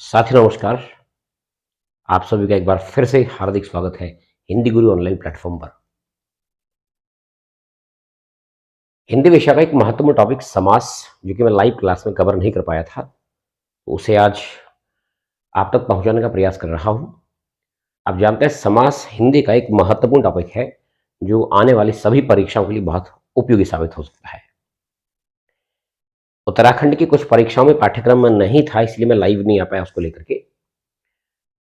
साथी नमस्कार। आप सभी का एक बार फिर से हार्दिक स्वागत है हिंदी गुरु ऑनलाइन प्लेटफॉर्म पर। हिंदी विषय का एक महत्वपूर्ण टॉपिक समास, जो कि मैं लाइव क्लास में कवर नहीं कर पाया था, तो उसे आज आप तक पहुंचाने का प्रयास कर रहा हूं। आप जानते हैं समास हिंदी का एक महत्वपूर्ण टॉपिक है जो आने वाली सभी परीक्षाओं के लिए बहुत उपयोगी साबित हो सकता है। उत्तराखंड की कुछ परीक्षाओं में पाठ्यक्रम में नहीं था, इसलिए मैं लाइव नहीं आ पाया उसको लेकर के।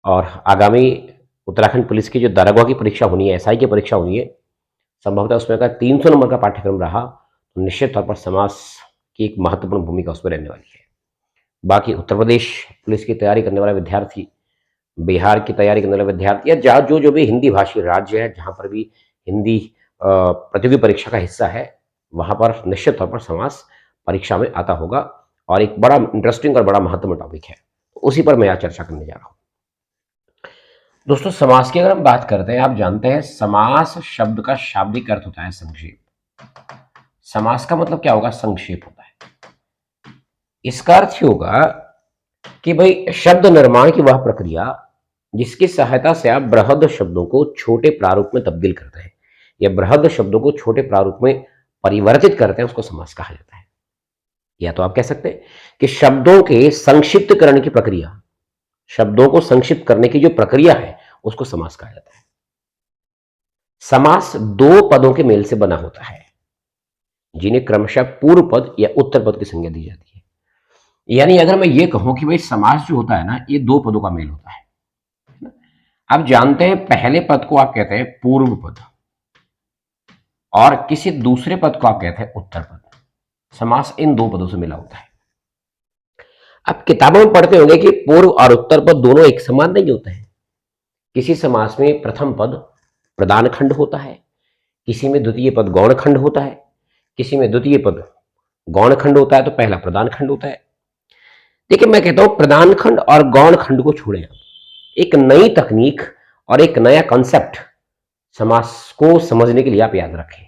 और आगामी उत्तराखंड पुलिस की जो दारोगा की परीक्षा होनी है, एसआई की परीक्षा होनी है, संभवतः उसमें अगर 300 नंबर का पाठ्यक्रम रहा तो निश्चित तौर पर समास की एक महत्वपूर्ण भूमिका उसमें रहने वाली है। बाकी उत्तर प्रदेश पुलिस की तैयारी करने वाले विद्यार्थी, बिहार की तैयारी करने वाले विद्यार्थी, या जो भी हिंदी भाषी राज्य है जहां पर भी हिंदी प्रतियोगी परीक्षा का हिस्सा है, वहां पर निश्चित तौर पर समास परीक्षा में आता होगा और एक बड़ा इंटरेस्टिंग और बड़ा महत्वपूर्ण टॉपिक है। उसी पर मैं आज चर्चा करने जा रहा हूं। दोस्तों, समास की अगर हम बात करते हैं, आप जानते हैं समास शब्द का शाब्दिक अर्थ होता है संक्षेप। समास का मतलब क्या होगा? संक्षेप होता है। इसका अर्थ ही होगा कि भाई शब्द निर्माण की वह प्रक्रिया जिसकी सहायता से आप बृहद शब्दों को छोटे प्रारूप में तब्दील करते हैं या बृहद शब्दों को छोटे प्रारूप में परिवर्तित करते हैं, उसको समास कहा जाता है। या तो आप कह सकते हैं कि शब्दों के संक्षिप्तकरण की प्रक्रिया, शब्दों को संक्षिप्त करने की जो प्रक्रिया है, उसको समास कहा जाता है। समास दो पदों के मेल से बना होता है जिन्हें क्रमशः पूर्व पद या उत्तर पद की संज्ञा दी जाती है। यानी अगर मैं ये कहूं कि भाई समास जो होता है ना, ये दो पदों का मेल होता है। आप जानते हैं पहले पद को आप कहते हैं पूर्व पद और किसी दूसरे पद को आप कहते हैं उत्तर पद। समास इन दो पदों से मिला होता है। आप किताबों में पढ़ते होंगे कि पूर्व और उत्तर पद दोनों एक समान नहीं होते हैं। किसी समास में प्रथम पद प्रधान खंड होता है, किसी में द्वितीय पद गौण खंड होता है, किसी में द्वितीय पद गौण खंड होता है तो पहला प्रधान खंड होता है। देखिए, मैं कहता हूं प्रधान खंड और गौण खंड को छोड़े, एक नई तकनीक और एक नया कॉन्सेप्ट समास को समझने के लिए आप याद रखें,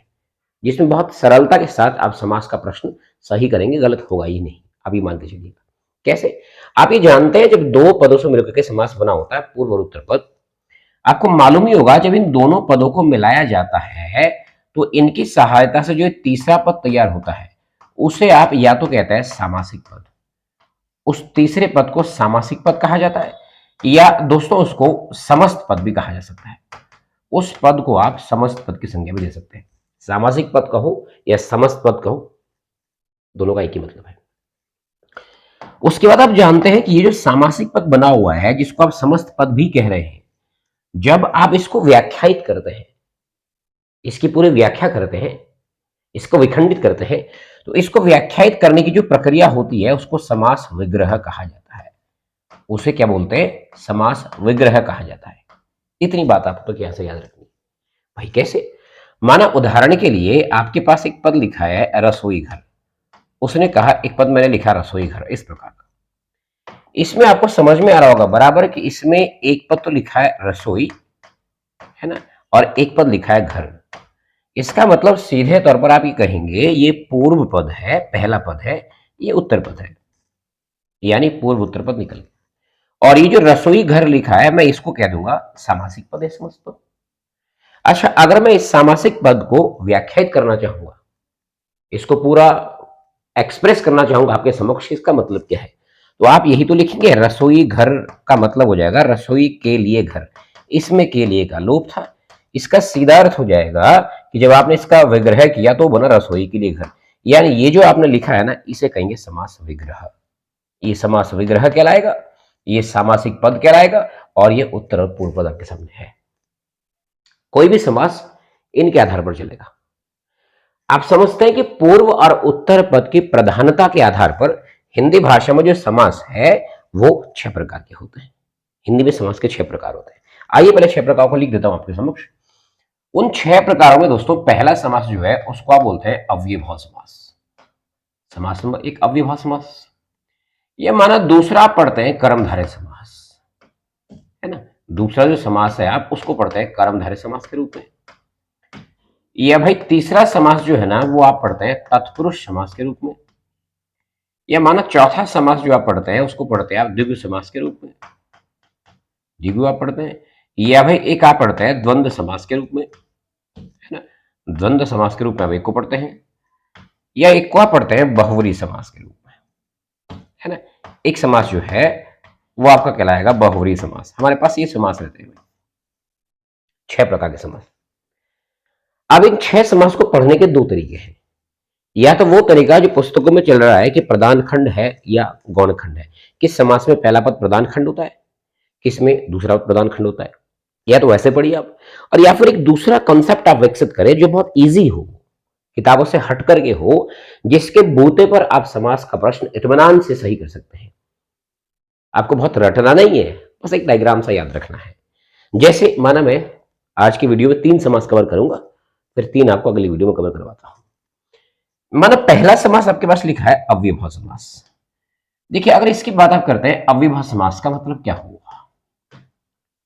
जिसमें बहुत सरलता के साथ आप समास का प्रश्न सही करेंगे, गलत होगा ही नहीं। अभी मान के चलिएगा। कैसे? आप ये जानते हैं जब दो पदों से मिलकर के समास बना होता है, पूर्व और उत्तर पद, आपको मालूम ही होगा जब इन दोनों पदों को मिलाया जाता है तो इनकी सहायता से जो तीसरा पद तैयार होता है उसे आप या तो कहते हैं सामासिक पद, उस तीसरे पद को सामासिक पद कहा जाता है, या दोस्तों उसको समस्त पद भी कहा जा सकता है। उस पद को आप समस्त पद की संज्ञा भी दे सकते हैं। सामासिक पद कहो या समस्त पद कहो, दोनों का एक ही मतलब है। उसके बाद आप जानते हैं कि ये जो सामासिक पद बना हुआ है, जिसको आप समस्त पद भी कह रहे हैं, जब आप इसको व्याख्यायित करते हैं, इसकी पूरी व्याख्या करते हैं, इसको विखंडित करते हैं, तो इसको व्याख्यायित करने की जो प्रक्रिया होती है उसको समास विग्रह कहा जाता है। उसे क्या बोलते हैं? समास विग्रह कहा जाता है। इतनी बात आपको तो यहां से याद रखनी। भाई कैसे? माना उदाहरण के लिए आपके पास एक पद लिखा है रसोई घर, उसने कहा एक पद मैंने लिखा रसोई घर इस प्रकार का। इसमें आपको समझ में आ रहा होगा बराबर कि इसमें एक पद तो लिखा है रसोई, है ना, और एक पद लिखा है घर। इसका मतलब सीधे तौर पर आप ये कहेंगे ये पूर्व पद है, पहला पद है, ये उत्तर पद है, यानी पूर्व उत्तर पद निकल गया। और ये जो रसोई घर लिखा है, मैं इसको कह दूंगा सामासिक पद है, समस्त पद। अच्छा, अगर मैं इस सामासिक पद को व्याख्यायित करना चाहूंगा, इसको पूरा एक्सप्रेस करना चाहूंगा आपके समक्ष, इसका मतलब क्या है, तो आप यही तो लिखेंगे रसोई घर का मतलब हो जाएगा रसोई के लिए घर। इसमें के लिए का लोप था, इसका सीधा अर्थ हो जाएगा कि जब आपने इसका विग्रह किया तो बना रसोई के लिए घर। यानी ये जो आपने लिखा है ना, इसे कहेंगे समास विग्रह। ये समास विग्रह कहलाएगा, ये सामासिक पद कहलाएगा, और ये उत्तर और पूर्व पद आपके सामने है। कोई भी समास इनके आधार पर चलेगा। आप समझते हैं कि पूर्व और उत्तर पद की प्रधानता के आधार पर हिंदी भाषा में जो समास है वो 6 प्रकार के होते हैं। हिंदी में समास के 6 प्रकार होते हैं। आइए पहले 6 प्रकारों को लिख देता हूं आपके समक्ष। उन 6 प्रकारों में दोस्तों पहला समास जो है उसको आप बोलते हैं अव्ययभाव समास। समास नंबर 1 अव्ययभाव समास। यह माना दूसरा आप पढ़ते हैं कर्मधारय समास, है ना। दूसरा जो समास है आप उसको पढ़ते हैं कर्मधारय समास के रूप में। या भाई तीसरा समास जो है ना वो आप पढ़ते हैं तत्पुरुष समास के रूप में। या माना चौथा समास जो आप पढ़ते हैं उसको पढ़ते हैं आप द्विगु समास के रूप में, द्विगु आप पढ़ते हैं, या भाई एक आप पढ़ते हैं द्वंद्व समास के रूप में, है ना, द्वंद्व समास के रूप में आप एक को पढ़ते हैं, या एक को आप पढ़ते हैं बहुवरी समास के रूप में, है ना। एक समास जो है वो आपका कहलाएगा बहुवरी समास। हमारे पास ये समास रहते हैं 6 प्रकार के समास। अब इन 6 समास को पढ़ने के 2 तरीके हैं। या तो वो तरीका जो पुस्तकों में चल रहा है कि प्रधान खंड है या गौण खंड है, किस समास में पहला पद प्रधान खंड होता है, किस में दूसरा पद प्रधान खंड होता है, या तो वैसे पढ़िए आप, और या फिर एक दूसरा कॉन्सेप्ट आप विकसित करें जो बहुत इजी हो, किताबों से हट करके हो, जिसके बूते पर आप समास का प्रश्न इत्मीनान से सही कर सकते हैं। आपको बहुत रटना नहीं है, बस एक डायग्राम सा याद रखना है। जैसे माना मैं आज की वीडियो में 3 समास कवर करूंगा, फिर 3 आपको अगली वीडियो में कवर करवाता हूं। माना पहला समास आपके पास लिखा है अव्ययभाव समास। देखिए अगर इसकी बात आप करते हैं अव्ययभाव समास का मतलब क्या हुआ,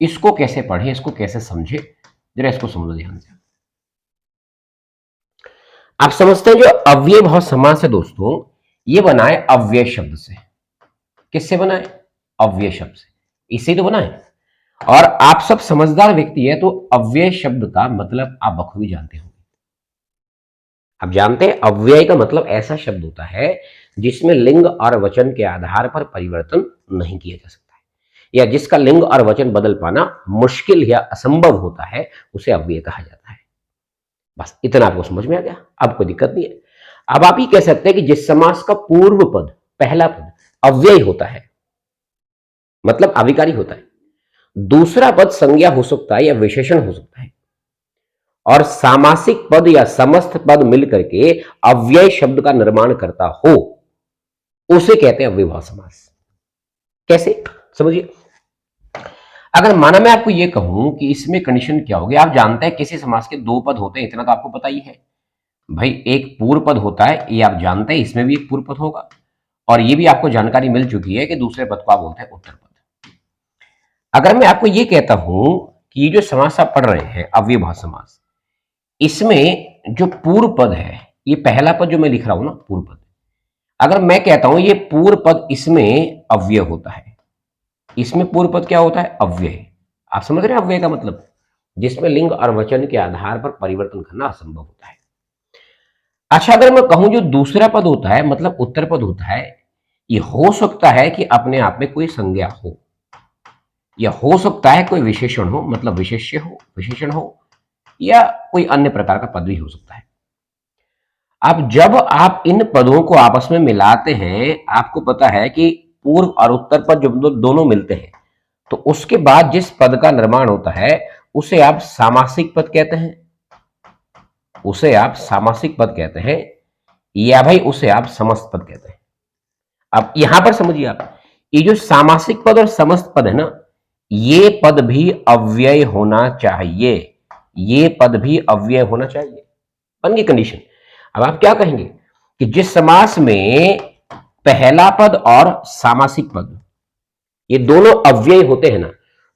इसको कैसे पढ़े, इसको कैसे समझे, जरा इसको समझो ध्यान से। आप समझते हैं जो अव्ययभाव समास है दोस्तों, ये बना है अव्यय शब्द से। किससे बना है? अव्यय शब्द से, इससे तो बना है। और आप सब समझदार व्यक्ति है तो अव्यय शब्द का मतलब आप बखूबी जानते होंगे। आप जानते हैं अव्यय का मतलब ऐसा शब्द होता है जिसमें लिंग और वचन के आधार पर परिवर्तन नहीं किया जा सकता है, या जिसका लिंग और वचन बदल पाना मुश्किल या असंभव होता है, उसे अव्यय कहा जाता है। बस इतना आपको समझ में आ गया, अब कोई दिक्कत नहीं है। अब आप ये कह सकते हैं कि जिस समास का पूर्व पद, पहला पद अव्यय होता है, मतलब अविकारी होता है, दूसरा पद संज्ञा हो सकता है या विशेषण हो सकता है, और सामासिक पद या समस्त पद मिलकर के अव्यय शब्द का निर्माण करता हो, उसे कहते हैं अव्ययभाव समास। कैसे समझिए, अगर माना मैं आपको यह कहूं कि इसमें कंडीशन क्या होगी, आप जानते हैं किसी समास के 2 पद होते हैं, इतना तो आपको पता ही है भाई। एक पूर्व पद होता है, ये आप जानते हैं, इसमें भी एक पूर्व पद होगा, और ये भी आपको जानकारी मिल चुकी है कि दूसरे पद को आप बोलते हैं उत्तर पद। अगर मैं आपको यह कहता हूं कि ये जो समास आप पढ़ रहे हैं अव्ययभाव समास, इसमें जो पूर्व पद है, ये पहला पद जो मैं लिख रहा हूं ना पूर्व पद, अगर मैं कहता हूं ये पूर्व पद इसमें अव्यय होता है, इसमें पूर्व पद क्या होता है? अव्यय। आप समझ रहे हैं अव्यय का मतलब, जिसमें लिंग और वचन के आधार पर परिवर्तन करना असंभव होता है। अच्छा अगर मैं कहूं जो दूसरा पद होता है मतलब उत्तर पद होता है, ये हो सकता है कि अपने आप में कोई संज्ञा हो, या हो सकता है कोई विशेषण हो, मतलब विशेष्य हो, विशेषण हो, या कोई अन्य प्रकार का पद भी हो सकता है। अब जब आप इन पदों को आपस में मिलाते हैं, आपको पता है कि पूर्व और उत्तर पद जब दोनों मिलते हैं तो उसके बाद जिस पद का निर्माण होता है उसे आप सामासिक पद कहते हैं, उसे आप सामासिक पद कहते हैं, या भाई उसे आप समस्त पद कहते हैं। अब यहां पर समझिए आप, ये जो सामासिक पद और समस्त पद है ना, ये पद भी अव्यय होना चाहिए, ये पद भी अव्यय होना चाहिए, बन गई कंडीशन। अब आप क्या कहेंगे कि जिस समास में पहला पद और सामासिक पद ये दोनों अव्यय होते हैं ना,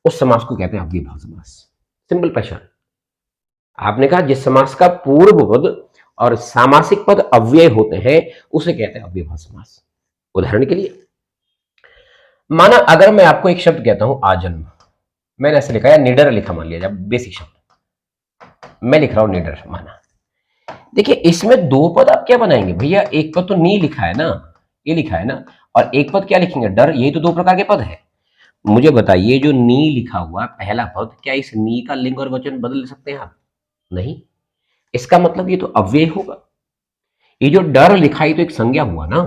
उस समास को कहते हैं अव्ययभाव समास। सिंपल पहचान। आपने कहा जिस समास का पूर्व पद और सामासिक पद अव्यय होते हैं उसे कहते हैं अव्ययभाव समास। उदाहरण के लिए माना अगर मैं आपको एक शब्द कहता हूं आजन्म, मैंने ऐसे लिखा है निडर लिखा, मान लिया जब बेसिक शब्द मैं लिख रहा हूं निडर, माना देखिए इसमें 2 पद आप क्या बनाएंगे भैया, एक पद तो नी लिखा है ना, ये लिखा है ना, और एक पद क्या लिखेंगे डर, यही तो 2 प्रकार के पद है। मुझे बताइए जो नी लिखा हुआ पहला पद, क्या इस नी का लिंग और वचन बदल सकते हैं आप? नहीं, इसका मतलब ये तो अव्यय होगा। ये जो डर लिखाई तो एक संज्ञा हुआ ना।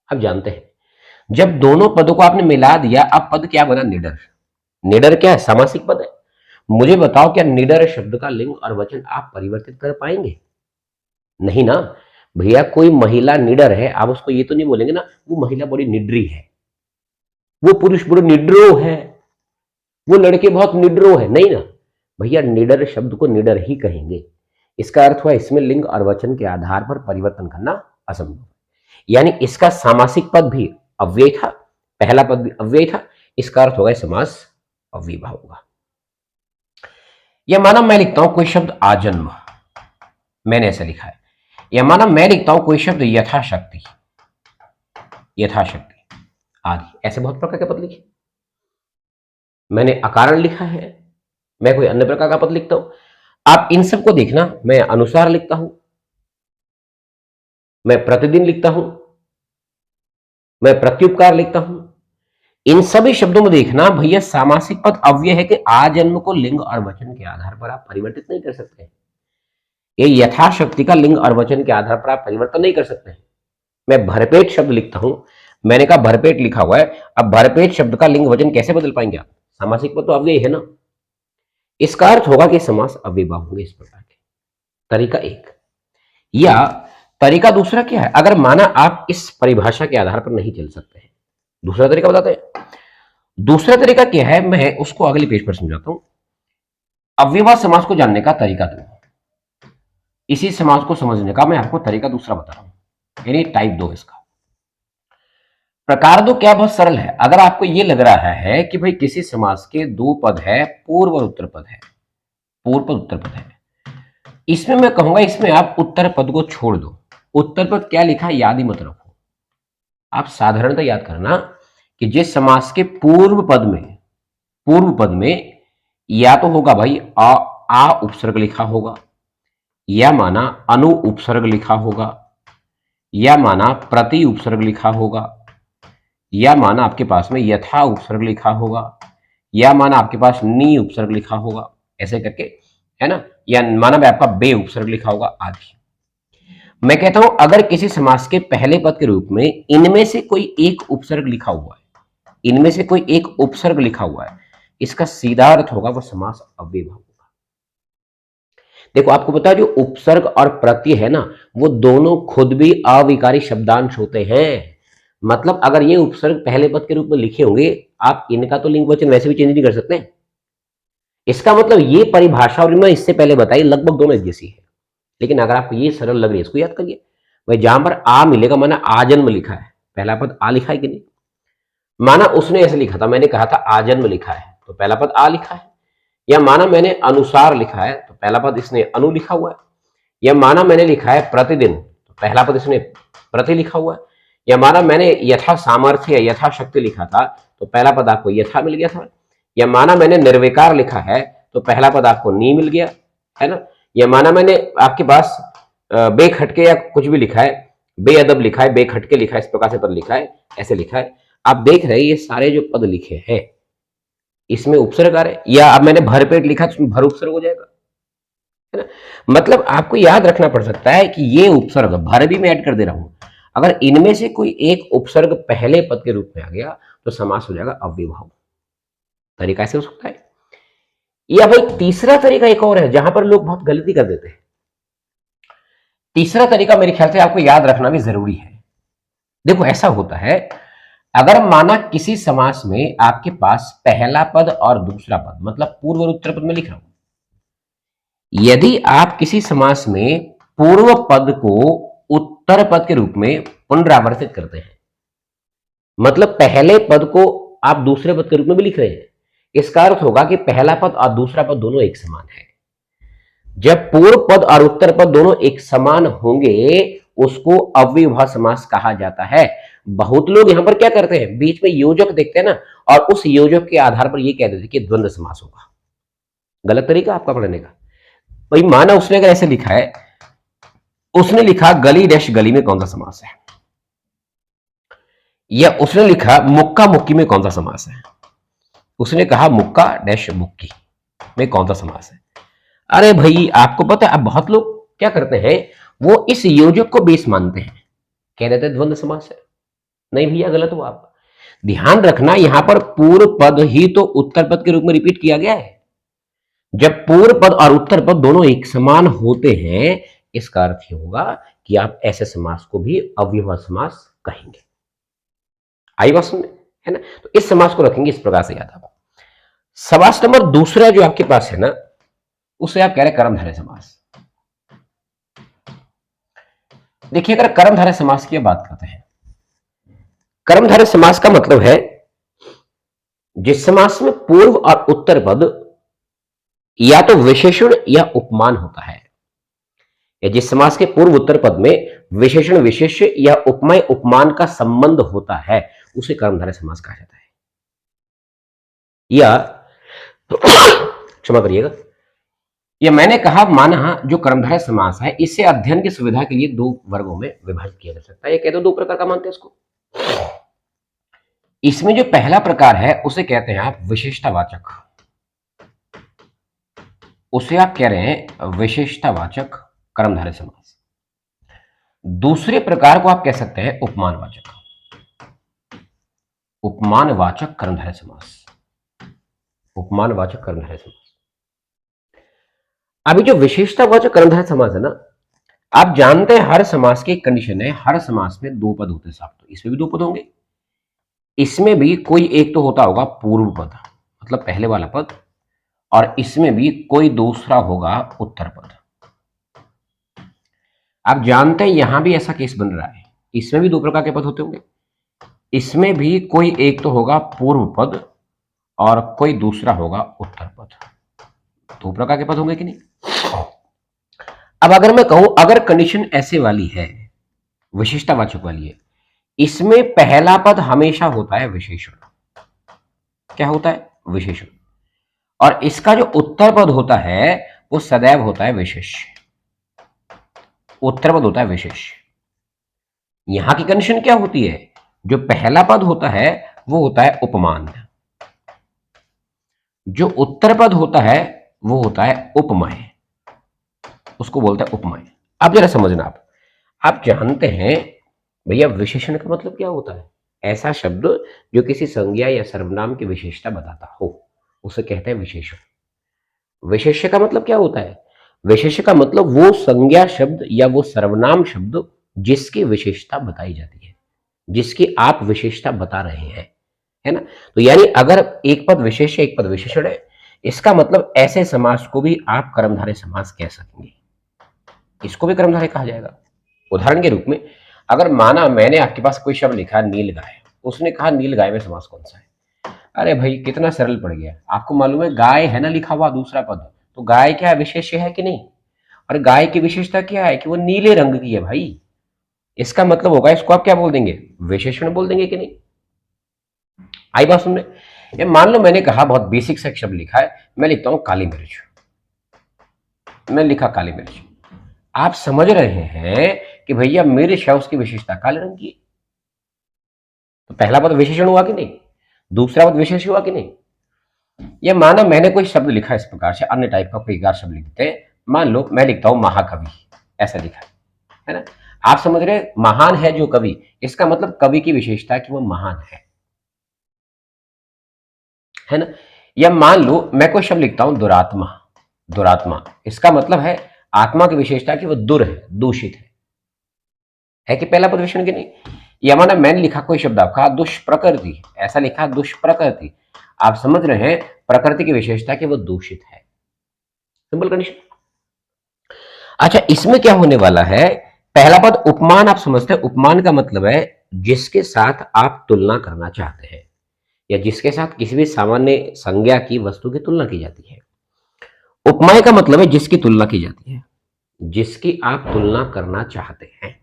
आप जानते हैं जब दोनों पदों को आपने मिला दिया, अब पद क्या बना? निडर। निडर क्या है? सामासिक पद है। मुझे बताओ क्या निडर शब्द का लिंग और वचन आप परिवर्तित कर पाएंगे? नहीं ना भैया। कोई महिला निडर है, आप उसको ये तो नहीं बोलेंगे ना वो महिला बड़ी निडरी है, वो पुरुष बड़े निडरो है, वो लड़के बहुत निडरो है, नहीं ना भैया। निडर शब्द को निडर ही कहेंगे। इसका अर्थ हुआ इसमें लिंग और वचन के आधार पर परिवर्तन करना असंभव, यानी इसका सामासिक पद भी अव्यय था, पहला पद भी अव्यय था, इसका अर्थ होगा समास अव्ययभाव होगा। या माना मैं लिखता हूं कोई शब्द आजन्म, मैंने ऐसा लिखा है, या माना मैं लिखता हूं कोई शब्द यथाशक्ति, यथाशक्ति आदि, ऐसे बहुत प्रकार के पद लिखे। मैंने अकारण लिखा है, मैं कोई अन्य प्रकार का पद लिखता हूं, आप इन सबको देखना। मैं अनुसार लिखता हूं, मैं प्रतिदिन लिखता हूं, मैं प्रत्युपकार लिखता हूं। इन सभी शब्दों में देखना भैया सामासिक पद अव्यय है कि आजन्म को लिंग और वचन के आधार पर आप परिवर्तित नहीं कर सकते। ये यथाशक्ति का लिंग और वचन के आधार पर आप परिवर्तन नहीं कर सकते। मैं भरपेट शब्द लिखता हूं, मैंने कहा भरपेट लिखा हुआ है, अब भरपेट शब्द का लिंग वचन कैसे बदल पाएंगे आप? सामासिक पद तो अव्यय है ना। इसका अर्थ होगा कि समास अव्ययभाव होंगे इस प्रकार के। तरीका एक। या तरीका दूसरा क्या है? अगर माना आप इस परिभाषा के आधार पर नहीं चल सकते हैं, दूसरा तरीका बताते हैं। दूसरा तरीका क्या है, मैं उसको अगले पेज पर समझाता हूं। अव्ययभाव समास को जानने का तरीका दो, इसी समास को समझने का मैं आपको तरीका दूसरा बता रहा हूं, यानी टाइप 2 इसका। प्रकार दो क्या, बहुत सरल है। अगर आपको यह लग रहा है कि भाई किसी समास के दो पद है, पूर्व और उत्तर पद है, पूर्व पद उत्तर पद है, इसमें मैं कहूंगा इसमें आप उत्तर पद को छोड़ दो। उत्तर पद क्या लिखा है याद ही मत रखो, आप साधारणतः याद करना कि जिस समास के पूर्व पद में या तो होगा भाई आ उपसर्ग लिखा होगा, या माना अनु उपसर्ग लिखा होगा, या माना प्रति उपसर्ग लिखा होगा, या माना आपके पास में यथा उपसर्ग लिखा होगा, या माना आपके पास नी उपसर्ग लिखा होगा, ऐसे करके, है ना, या माना में आपका बे उपसर्ग लिखा होगा आदि। मैं कहता हूं अगर किसी समास के पहले पद के रूप में इनमें से कोई एक उपसर्ग लिखा हुआ है, इनमें से कोई एक उपसर्ग लिखा हुआ है, इसका सीधा अर्थ होगा वह समास अव्ययभाव होगा। देखो आपको पता है जो उपसर्ग और प्रत्यय है ना, वो दोनों खुद भी अविकारी शब्दांश होते हैं। मतलब अगर ये उपसर्ग पहले पद के रूप में लिखे होंगे, आप इनका तो लिंग वचन वैसे भी चेंज नहीं कर सकते। इसका मतलब ये परिभाषा और मैं इससे पहले बताई लगभग दोनों एक जैसी है, लेकिन अगर आपको ये सरल लग रही है इसको याद करिए। भाई जहां पर आ मिलेगा, माना आजन्म लिखा है, पहला पद आ लिखा है कि नहीं, माना उसने ऐसे लिखा था, मैंने कहा था आजन्म लिखा है तो पहला पद आ लिखा है, या माना मैंने अनुसार लिखा है तो पहला पद इसने अनु लिखा हुआ है, या माना मैंने लिखा है प्रतिदिन तो पहला पद इसने प्रति लिखा हुआ है, या माना मैंने यथा सामर्थ्य या यथा शक्ति लिखा था तो पहला पद आपको यथा मिल गया था, या माना मैंने निर्विकार लिखा है तो पहला पद आपको नी मिल गया, है ना, या माना मैंने आपके पास बेखटके या कुछ भी लिखा है, बेअदब लिखा है, बेखटके लिखा है, इस प्रकार से पद लिखा है, ऐसे लिखा है। आप देख रहे हैं ये सारे जो पद लिखे हैं इसमें उपसर्ग आ रहे, या अब मैंने भरपेट लिखा तो भर उपसर्ग हो जाएगा, है ना। मतलब आपको याद रखना पड़ सकता है कि ये उपसर्ग भर भी मैं ऐड कर दे रहा हूं, अगर इनमें से कोई एक उपसर्ग पहले पद के रूप में आ गया तो समास हो जाएगा अव्ययभाव। तरीका ऐसे हो सकता है। या भाई तीसरा तरीका एक और है जहां पर लोग बहुत गलती कर देते हैं। तीसरा तरीका मेरे ख्याल से आपको याद रखना भी जरूरी है। देखो ऐसा होता है, अगर माना किसी समास में आपके पास पहला पद और दूसरा पद, मतलब पूर्व और उत्तर पद में लिख रहा हूं, यदि आप किसी समास में पूर्व पद को उत्तर पद के रूप में पुनरावर्तित करते हैं, मतलब पहले पद को आप दूसरे पद के रूप में भी लिख रहे हैं, इसका अर्थ होगा कि पहला पद और दूसरा पद दोनों एक समान है। जब पूर्व पद और उत्तर पद दोनों एक समान होंगे उसको अव्ययभाव समास कहा जाता है। बहुत लोग यहां पर क्या करते हैं, बीच में योजक देखते हैं ना, और उस योजक के आधार पर यह कह देते हैं कि द्वंद्व समास होगा। गलत तरीका आपका पढ़ने का। भाई माना उसने अगर ऐसे लिखा है, उसने लिखा गली डैश गली में कौन सा समास है, या उसने लिखा मुक्का मुक्की में कौन सा समास है, उसने कहा मुक्का डैश मुक्की में कौन सा समास है। अरे भाई आपको पता है अब बहुत लोग क्या करते हैं, वो इस योजक को बेस मानते हैं, कह देते हैं द्वंद्व समास है। नहीं भैया गलत हुआ आपका। ध्यान रखना यहां पर पूर्व पद ही तो उत्तर पद के रूप में रिपीट किया गया है। जब पूर्व पद और उत्तर पद दोनों एक समान होते हैं, इसका अर्थ ये होगा कि आप ऐसे समास को भी अव्ययभाव समास कहेंगे। आई बात समझ, है ना। तो इस समास को रखेंगे इस प्रकार से याद। आप समास नंबर दूसरा जो आपके पास है ना, उसे आप कह रहे कर्मधारय समास। देखिए अगर कर्मधारय समास की बात करते हैं, कर्मधारय समास का मतलब है जिस समास में पूर्व और उत्तर पद या तो विशेषण या उपमान होता है, या जिस समास के पूर्व उत्तर पद में विशेषण विशेष्य या उपमेय उपमान का संबंध होता है उसे कर्मधारय समास कहा जाता है। या क्षमा करिएगा, या मैंने कहा माना जो कर्मधारय समास है इसे अध्ययन की सुविधा के लिए दो वर्गों में विभाजित किया जा सकता है। ये कहते दो प्रकार का मानते हैं इसको। इसमें जो पहला प्रकार है उसे कहते हैं आप विशेषतावाचक, उसे आप कह रहे हैं विशेषतावाचक कर्मधारय समास। दूसरे प्रकार को आप कह सकते हैं उपमानवाचक, उपमानवाचक कर्मधारय समास, उपमानवाचक कर्मधारय समास। अभी जो विशेषतावाचक कर्मधारय समास है ना, आप जानते हैं हर समास की कंडीशन है, हर समास में दो पद होते हैं साहब, तो इसमें भी दो पद होंगे, इसमें भी कोई एक तो होता होगा पूर्व पद, मतलब पहले वाला पद, और इसमें भी कोई दूसरा होगा उत्तर पद। आप जानते हैं यहां भी ऐसा केस बन रहा है, इसमें भी दो प्रकार के पद होते होंगे, इसमें भी कोई एक तो होगा पूर्व पद और कोई दूसरा होगा उत्तर पद। दो प्रकार के पद होंगे कि नहीं। अब अगर मैं कहूं अगर कंडीशन ऐसे वाली है, विशेषतावाचक वाली है, इसमें पहला पद हमेशा होता है विशेषण। क्या होता है? विशेषण। और इसका जो उत्तर पद होता है वो सदैव होता है विशेष्य, उत्तर पद होता है विशेष्य। यहां की कंडीशन क्या होती है? जो पहला पद होता है वो होता है उपमान, जो उत्तर पद होता है वो होता है उपमेय, उसको बोलते हैं उपमेय। अब जरा समझना, आप जानते हैं भैया विशेषण का मतलब क्या होता है? ऐसा शब्द जो किसी संज्ञा या सर्वनाम की विशेषता बताता हो उसे कहते हैं विशेषण। विशेष्य का मतलब क्या होता है? विशेष्य का मतलब वो संज्ञा शब्द या वो सर्वनाम शब्द जिसकी विशेषता बताई जाती है, जिसकी आप विशेषता बता रहे हैं, है ना। तो यानी अगर एक पद विशेष्य एक पद विशेषण है, इसका मतलब ऐसे समास को भी आप कर्मधारय समास कह सकेंगे, इसको भी कर्मधारय कहा जाएगा। उदाहरण के रूप में अगर माना मैंने आपके पास कोई शब्द लिखा नील गाय, उसने कहा नील गाय में समास कौन सा है? अरे भाई कितना सरल पड़ गया, आपको मालूम है गाय है ना लिखा हुआ दूसरा पद, तो गाय क्या विशेष्य है कि नहीं? और गाय की विशेषता क्या है कि वो नीले रंग की है भाई, इसका मतलब होगा इसको आप क्या बोल देंगे? विशेषण बोल देंगे कि नहीं। आई बात सुनने। ये मान लो मैंने कहा बहुत बेसिक सा शब्द लिखा है, मैं लिखता हूं काली मिर्च, मैं लिखा काली मिर्च, आप समझ रहे हैं कि भैया मिर्च है उसकी विशेषता काले रंग की है, तो पहला पद विशेषण हुआ कि नहीं, दूसरा पद विशेष हुआ कि नहीं। ये माना मैंने कोई शब्द लिखा इस प्रकार से, अन्य टाइप का कोई एक शब्द लिखते हैं, मान लो मैं लिखता हूं महाकवि, ऐसा लिखा है ना। आप समझ रहे महान है जो कवि, इसका मतलब कवि की विशेषता कि वो महान है ना। या मान लो मैं कोई शब्द लिखता हूं दुरात्मा, दुरात्मा, इसका मतलब है आत्मा की विशेषता कि वो दुर है, दूषित है कि पहला पद विशेषण की नहीं। या माना मैंने लिखा कोई शब्द आपका दुष्प्रकृति, ऐसा लिखा दुष्प्रकृति, आप समझ रहे हैं प्रकृति की विशेषता कि वो दूषित है, सिंपल कंडीशन। अच्छा इसमें क्या होने वाला है, पहला पद उपमान, आप समझते हैं उपमान का मतलब है जिसके साथ आप तुलना करना चाहते हैं या जिसके साथ किसी भी सामान्य संज्ञा की वस्तु की तुलना की जाती है। उपमेय का मतलब है जिसकी तुलना की जाती है, जिसकी आप तुलना करना चाहते हैं,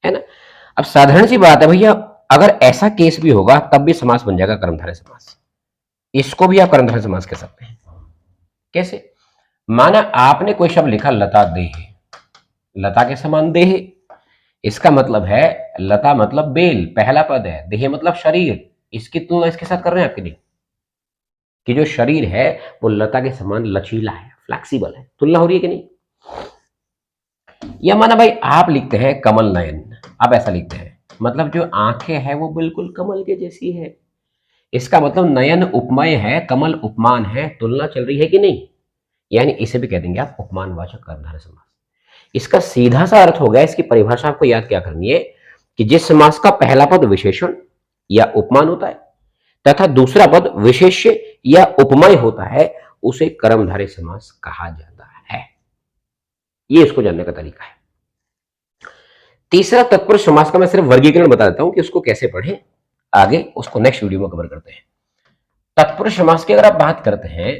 है ना। अब साधारण सी बात है भैया, अगर ऐसा केस भी होगा तब भी समास बन जाएगा कर्मधारय समास, इसको भी आप कर्मधारय समास कह सकते हैं। कैसे? माना आपने कोई शब्द लिखा लता देह, लता के समान देह, इसका मतलब है लता मतलब बेल, पहला पद है, देह मतलब शरीर, इसकी तुलना इसके साथ कर रहे हैं आपके लिए कि जो शरीर है वो लता के समान लचीला है, फ्लेक्सिबल है, तुलना हो रही है कि नहीं। या माना भाई आप लिखते हैं कमल नयन, आप ऐसा लिखते हैं मतलब जो आंखें हैं वो बिल्कुल कमल के जैसी है, इसका मतलब नयन उपमेय है, कमल उपमान है, तुलना चल रही है कि नहीं। यानी इसे भी कह देंगे आप उपमानवाचक कर्मधारय समास। इसका सीधा सा अर्थ हो गया, इसकी परिभाषा आपको याद क्या करनी है कि जिस समास का पहला पद विशेषण या उपमान होता है तथा दूसरा पद विशेष्य या उपमेय होता है उसे कर्मधारय समास कहा जाता है। ये इसको जानने का तरीका है। तीसरा तत्पुरुष समास का मैं सिर्फ वर्गीकरण बता देता हूं कि उसको कैसे पढ़ें, आगे उसको नेक्स्ट वीडियो में कवर करते हैं। तत्पुरुष समास की अगर आप बात करते हैं,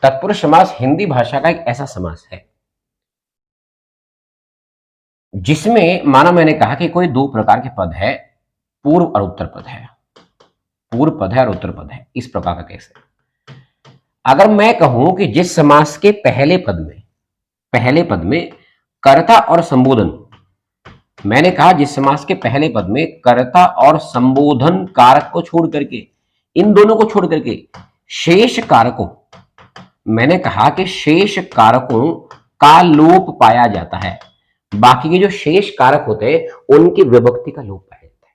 तत्पुरुष समास हिंदी भाषा का एक ऐसा समास है जिसमें माना मैंने कहा कि कोई दो प्रकार के पद है, पूर्व और उत्तर पद है, पूर्व पद है और उत्तर पद है। इस प्रकार का केस है। अगर मैं कहूं कि जिस समास के पहले पद में कर्ता और संबोधन, मैंने कहा जिस समास के पहले पद में कर्ता और संबोधन कारक को छोड़ करके, इन दोनों को छोड़ करके शेष कारकों, मैंने कहा कि शेष कारकों का लोप पाया जाता है। बाकी के जो शेष कारक होते हैं उनकी विभक्ति का लोप पाया जाता है।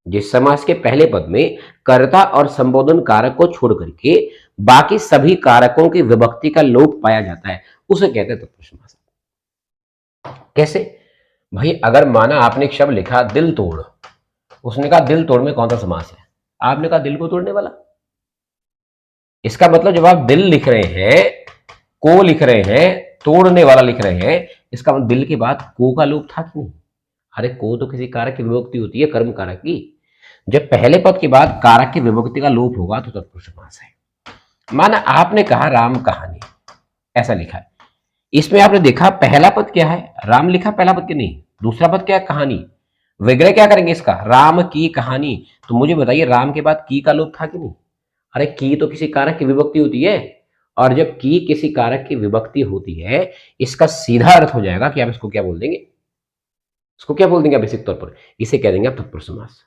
जिस समास के पहले पद में कर्ता और संबोधन कारक को छोड़ करके बाकी सभी कारकों की विभक्ति का लोप पाया जाता है, उसे कहते हैं तत्पुरुष समास। कैसे भाई? अगर माना आपने एक शब्द लिखा दिल तोड़, उसने कहा दिल तोड़ में कौन सा समास है? आपने कहा दिल को तोड़ने वाला। इसका मतलब जब आप दिल लिख रहे हैं, को लिख रहे हैं, तोड़ने वाला लिख रहे हैं, इसका मतलब दिल के बाद को का लोप था कि नहीं? अरे को तो किसी कारक की विभक्ति होती है, कर्म कारक की। जब पहले पद के बाद कारक की विभक्ति का लोप होगा तो तत्पुरुष समास है। माना आपने कहा राम कहानी, ऐसा लिखा है, इसमें आपने देखा पहला पद क्या है? राम लिखा, पहला पद के नहीं। दूसरा पद क्या है? कहानी। विग्रह क्या करेंगे इसका? राम की कहानी। तो मुझे बताइए राम के बाद की का लोप था कि नहीं? अरे की तो किसी कारक की विभक्ति होती है, और जब की किसी कारक की विभक्ति होती है, इसका सीधा अर्थ हो जाएगा कि आप इसको क्या बोल देंगे? इसको क्या बोल देंगे बेसिक तौर पर? इसे कह देंगे आप तत्पुरुष समास,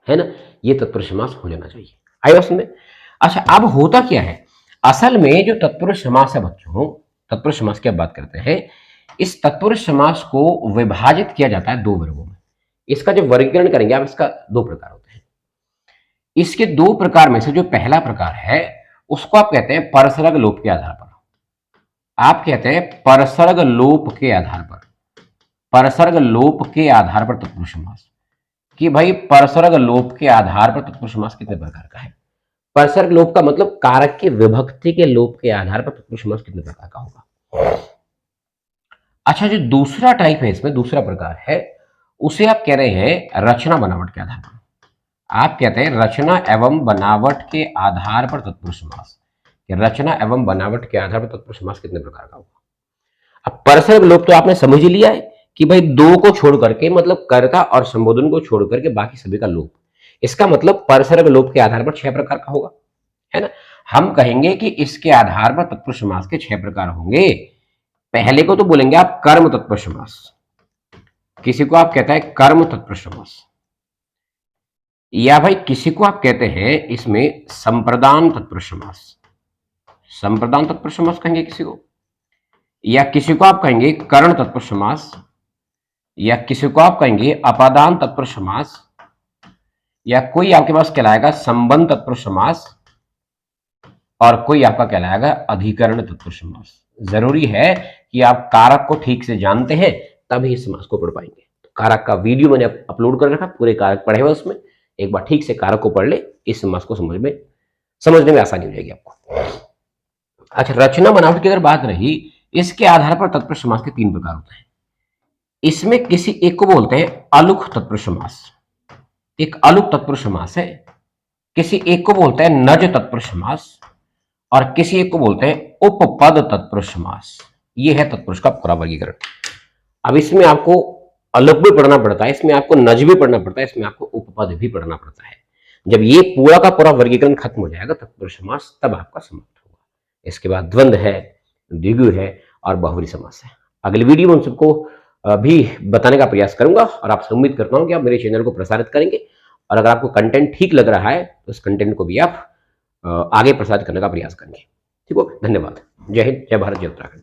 है ना? ये तत्पुरुष समास हो जाना चाहिए। आई बात समझ में? अच्छा, अब होता क्या है असल में? जो तत्पुरुष समास है बच्चों, तत्पुरुष समास की अब बात करते हैं। इस तत्पुरुष समास को विभाजित किया जाता है दो वर्गों में। इसका जब वर्गीकरण करेंगे आप, इसका दो प्रकार होते हैं। इसके दो प्रकार में से जो पहला प्रकार है उसको आप कहते हैं परसर्ग लोप के आधार पर। आप कहते हैं परसर्ग लोप के आधार पर, परसर्ग लोप के आधार पर तत्पुरुष समास। कि भाई परसर्ग लोप के आधार पर तत्पुरुष समास कितने प्रकार का है? परसर्ग लोप का मतलब कारक की विभक्ति के लोप के आधार पर तत्पुरुष समास कितने प्रकार का होगा। अच्छा, जो दूसरा टाइप है इसमें, दूसरा प्रकार है, उसे आप कह रहे हैं रचना बनावट के आधार पर। आप कहते हैं रचना एवं बनावट के आधार पर तत्पुरुष समास। रचना एवं बनावट के आधार पर तत्पुरुष समास कितने प्रकार का होगा? अब परसर्ग लोप तो आपने समझ ही लिया है कि भाई दो को छोड़ करके, मतलब कर्ता और संबोधन को छोड़ करके बाकी सभी का लोप। इसका मतलब परसर्ग लोप के आधार पर 6 प्रकार का होगा, है ना? हम कहेंगे कि इसके आधार पर तत्पुरुष समास के 6 प्रकार होंगे। पहले को तो बोलेंगे आप कर्म तत्पुरुष समास, किसी को आप कहते हैं कर्म तत्पुरुष समास, या भाई किसी को आप कहते हैं इसमें संप्रदान तत्पुरुष समास, संप्रदान तत्पुरुष समास कहेंगे किसी को, या किसी को आप कहेंगे कर्ण तत्पुरुष समास, या किसी को आप कहेंगे अपादान तत्पुरुष समास, या कोई आपके पास कहलाएगा संबंध तत्पुरुष समास, और कोई आपका कहलाएगा अधिकरण तत्पुरुष समास। जरूरी है कि आप कारक को ठीक से जानते हैं तभी इस समास को पढ़ पाएंगे। तो कारक का वीडियो मैंने अपलोड कर रखा, पूरे कारक पढ़े हुए उसमें, एक बार ठीक से कारक को पढ़ ले, इस समास को समझने में आसानी हो जाएगी आपको। अच्छा, रचना बनावट की अगर बात रही, इसके आधार पर तत्पुरुष समास के 3 प्रकार होते हैं। इसमें किसी एक को बोलते हैं अलुक तत्पुरुष समास, एक अलुक तत्पुरुष समास है। किसी एक को बोलते हैं नज तत्पुरुष समास, और किसी एक को बोलते हैं उपपद तत्पुरुष समास। ये है तत्पुरुष का पूरा वर्गीकरण। अब इसमें आपको अलग भी पढ़ना पड़ता है, इसमें आपको नज भी पढ़ना पड़ता है, इसमें आपको उपपद भी पढ़ना पड़ता है। जब ये पूरा का पूरा वर्गीकरण खत्म हो जाएगा तत्पुरुष समास, तब आपका समाप्त होगा। इसके बाद द्वंद्व है, द्विगु है और बहुव्रीहि समास है। अगली वीडियो में उन सबको भी बताने का प्रयास करूंगा, और आपसे उम्मीद करता हूं कि आप मेरे चैनल को प्रसारित करेंगे, और अगर आपको कंटेंट ठीक लग रहा है तो उस कंटेंट को भी आप आगे प्रसारित करने का प्रयास करेंगे। ठीक हो, धन्यवाद। जय हिंद, जय भारत, जय उत्तराखंड।